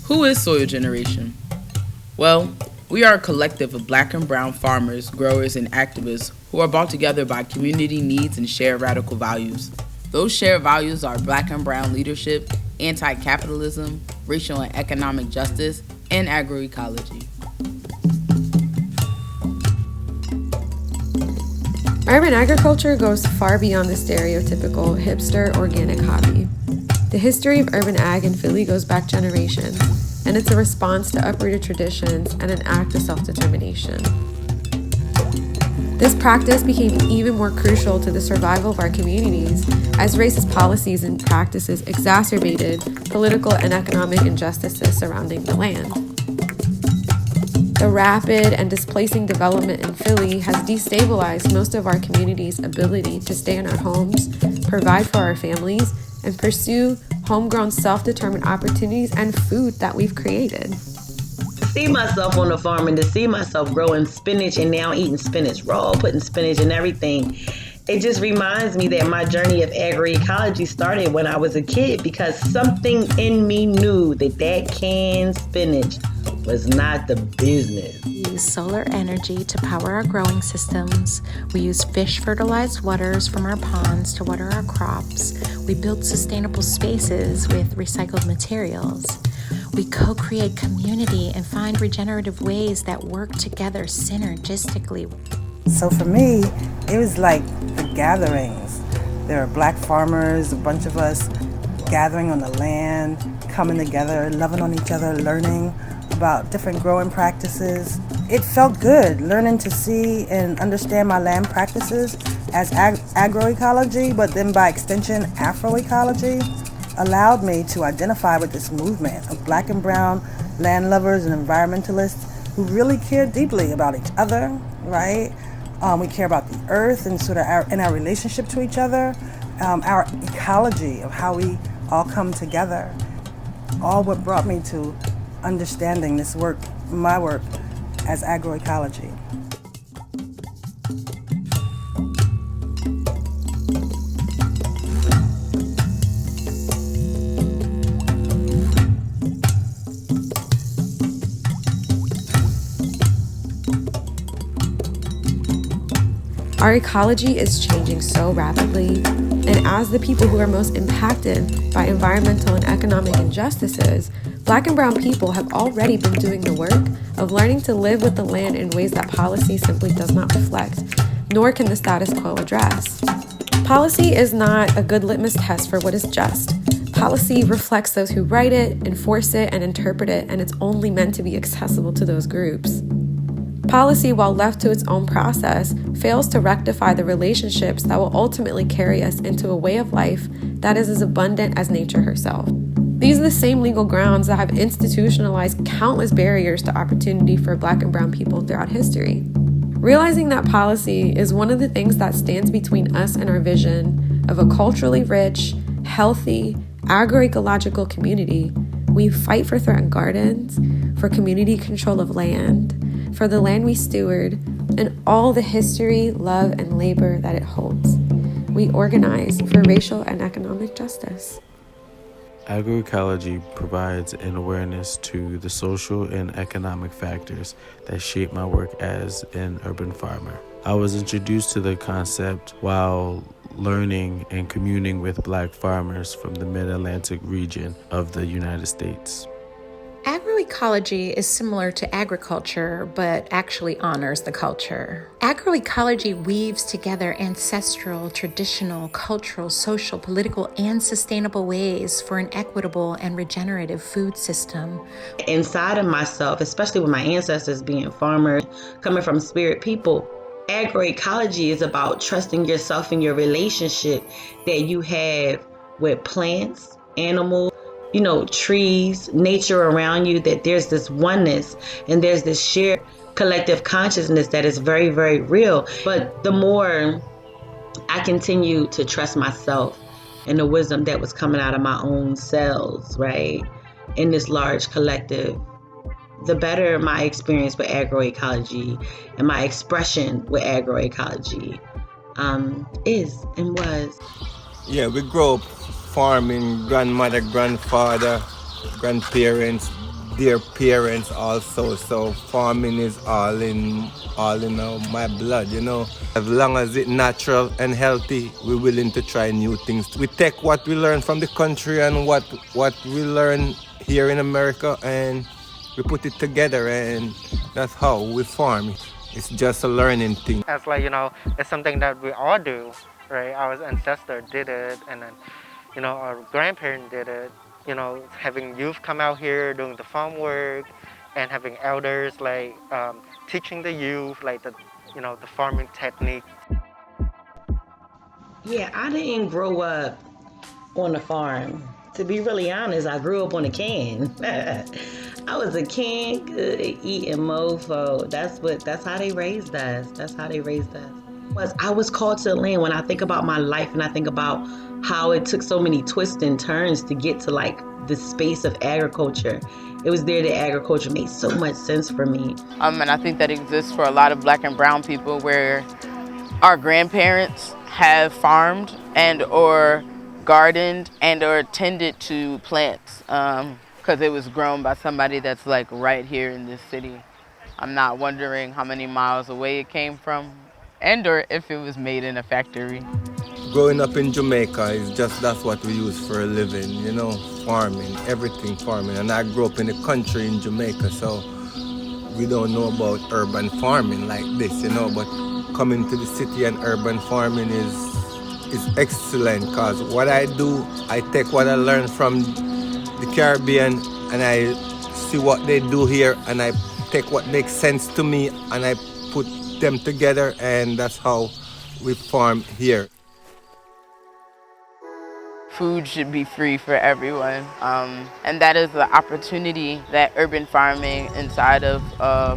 Who is Soil Generation? Well, we are a collective of black and brown farmers, growers, and activists who are brought together by community needs and shared radical values. Those shared values are black and brown leadership, anti-capitalism, racial and economic justice, and agroecology. Urban agriculture goes far beyond the stereotypical hipster organic hobby. The history of urban ag in Philly goes back generations, and it's a response to uprooted traditions and an act of self-determination. This practice became even more crucial to the survival of our communities as racist policies and practices exacerbated political and economic injustices surrounding the land. The rapid and displacing development in Philly has destabilized most of our community's ability to stay in our homes, provide for our families, and pursue homegrown self-determined opportunities and food that we've created. See myself on the farm and to see myself growing spinach and now eating spinach raw, putting spinach in everything. It just reminds me that my journey of agroecology started when I was a kid because something in me knew that canned spinach was not the business. We use solar energy to power our growing systems. We use fish fertilized waters from our ponds to water our crops. We build sustainable spaces with recycled materials. We co-create community and find regenerative ways that work together synergistically. So for me, it was like the gatherings. There were black farmers, a bunch of us gathering on the land, coming together, loving on each other, learning about different growing practices. It felt good learning to see and understand my land practices as agroecology, but then by extension, Afroecology, allowed me to identify with this movement of black and brown land lovers and environmentalists who really care deeply about each other, right? We care about the earth and sort of our relationship to each other, our ecology of how we all come together. All what brought me to understanding this work, my work, as agroecology. Our ecology is changing so rapidly, and as the people who are most impacted by environmental and economic injustices, black and brown people have already been doing the work of learning to live with the land in ways that policy simply does not reflect, nor can the status quo address. Policy is not a good litmus test for what is just. Policy reflects those who write it, enforce it, and interpret it, and it's only meant to be accessible to those groups. Policy, while left to its own process, fails to rectify the relationships that will ultimately carry us into a way of life that is as abundant as nature herself. These are the same legal grounds that have institutionalized countless barriers to opportunity for black and brown people throughout history. Realizing that policy is one of the things that stands between us and our vision of a culturally rich, healthy, agroecological community, we fight for threatened gardens, for community control of land, for the land we steward, and all the history, love, and labor that it holds. We organize for racial and economic justice. Agroecology provides an awareness to the social and economic factors that shape my work as an urban farmer. I was introduced to the concept while learning and communing with black farmers from the Mid-Atlantic region of the United States. Agroecology is similar to agriculture, but actually honors the culture. Agroecology weaves together ancestral, traditional, cultural, social, political, and sustainable ways for an equitable and regenerative food system. Inside of myself, especially with my ancestors being farmers, coming from spirit people, agroecology is about trusting yourself and your relationship that you have with plants, animals, trees, nature around you, that there's this oneness and there's this shared collective consciousness that is very, very real. But the more I continue to trust myself and the wisdom that was coming out of my own cells, right, in this large collective, the better my experience with agroecology and my expression with agroecology is and was. Yeah, we grow up farming, grandmother, grandfather, grandparents, their parents also. So farming is all in my blood, you know. As long as it's natural and healthy, we're willing to try new things. We take what we learn from the country and what we learn here in America, and we put it together, and that's how we farm. It's just a learning thing. As like, it's something that we all do, right? Our ancestor did it, and then, our grandparents did it. Having youth come out here doing the farm work, and having elders like teaching the youth like the farming technique. Yeah, I didn't grow up on a farm. To be really honest, I grew up on a can. I was a canned good eating mofo. That's how they raised us. That's how they raised us. I was called to the land. When I think about my life and I think about how it took so many twists and turns to get to like the space of agriculture. It was there that agriculture made so much sense for me. And I think that exists for a lot of black and brown people where our grandparents have farmed and or gardened and or tended to plants because it was grown by somebody that's like right here in this city. I'm not wondering how many miles away it came from and or if it was made in a factory. Growing up in Jamaica is just that's what we use for a living, you know, farming, everything farming. And I grew up in the country in Jamaica, so we don't know about urban farming like this, you know, but coming to the city and urban farming is excellent because what I do, I take what I learned from the Caribbean and I see what they do here and I take what makes sense to me and I put them together, and that's how we farm here. Food should be free for everyone. And that is the opportunity that urban farming inside of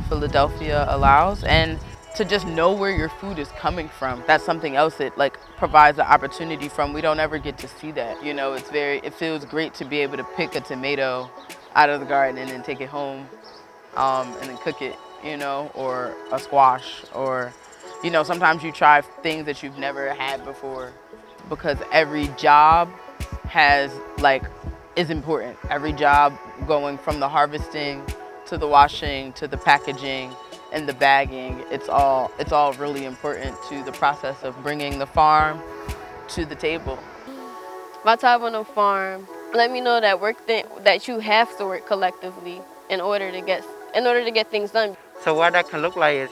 Philadelphia allows. And to just know where your food is coming from, that's something else it like provides the opportunity from. We don't ever get to see that. You know, it feels great to be able to pick a tomato out of the garden and then take it home and then cook it, you know, or a squash, or, you know, sometimes you try things that you've never had before because every job is important. Every job going from the harvesting to the washing to the packaging and the bagging, it's all really important to the process of bringing the farm to the table. My time on a farm let me know that you have to work collectively in order to get things done. So what that can look like is,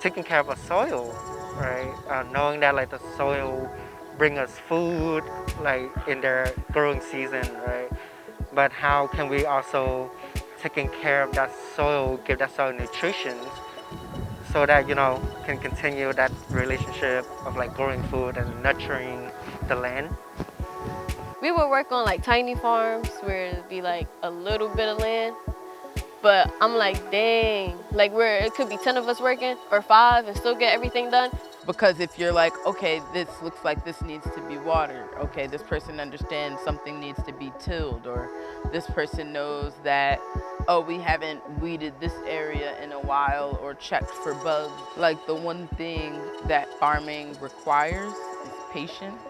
taking care of a soil, right? Knowing that like the soil bring us food, like in their growing season, right? But how can we also taking care of that soil, give that soil nutrition, so that can continue that relationship of like growing food and nurturing the land. We would work on like tiny farms where it'd be like a little bit of land. But I'm like, dang, like where it could be 10 of us working or 5 and still get everything done. Because if you're like, okay, this looks like this needs to be watered. Okay, this person understands something needs to be tilled, or this person knows that, oh, we haven't weeded this area in a while or checked for bugs. Like the one thing that farming requires is patience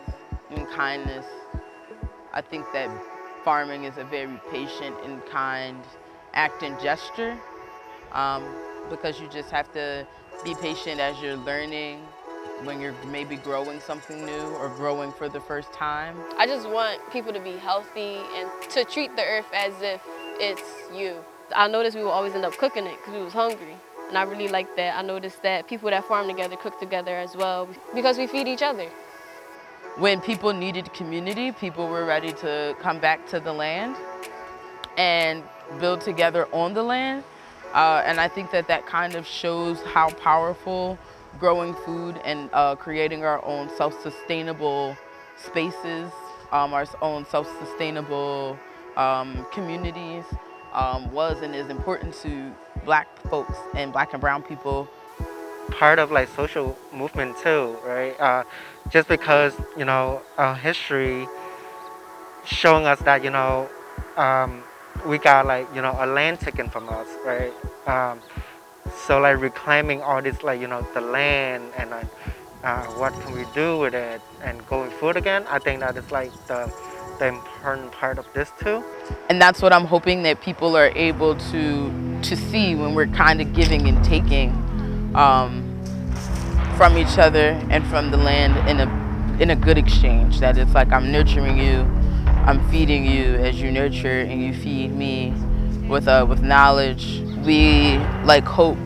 and kindness. I think that farming is a very patient and kind act and gesture because you just have to be patient as you're learning when you're maybe growing something new or growing for the first time. I just want people to be healthy and to treat the earth as if it's you. I noticed we would always end up cooking it because we was hungry. And I really like that. I noticed that people that farm together cook together as well because we feed each other. When people needed community, people were ready to come back to the land and build together on the land. And I think that kind of shows how powerful growing food and creating our own self-sustainable spaces, our own self-sustainable communities was and is important to Black folks and Black and brown people. Part of like social movement too, right? Just because our history showing us that we got like a land taken from us, right? So like reclaiming all this like the land and what can we do with it and going forward again. I think that is like the the important part of this too. And that's what I'm hoping that people are able to see when we're kind of giving and taking from each other and from the land in a good exchange. That it's like I'm nurturing you, I'm feeding you as you nurture and you feed me with knowledge. We like hope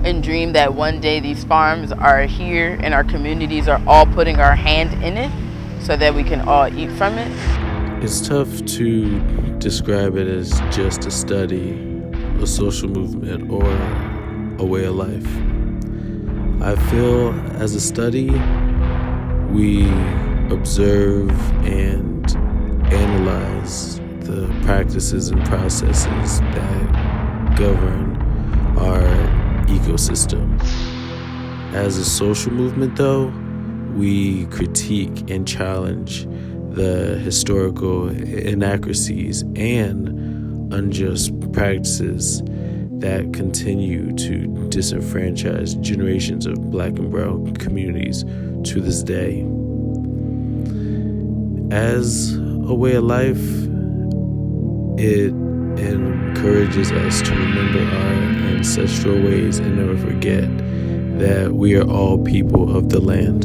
and dream that one day these farms are here and our communities are all putting our hand in it so that we can all eat from it. It's tough to describe it as just a study, a social movement, or a way of life. I feel as a study, we observe and analyze the practices and processes that govern our ecosystem. As a social movement, though, we critique and challenge the historical inaccuracies and unjust practices that continue to disenfranchise generations of Black and brown communities to this day. As a way of life, it encourages us to remember our ancestral ways and never forget that we are all people of the land.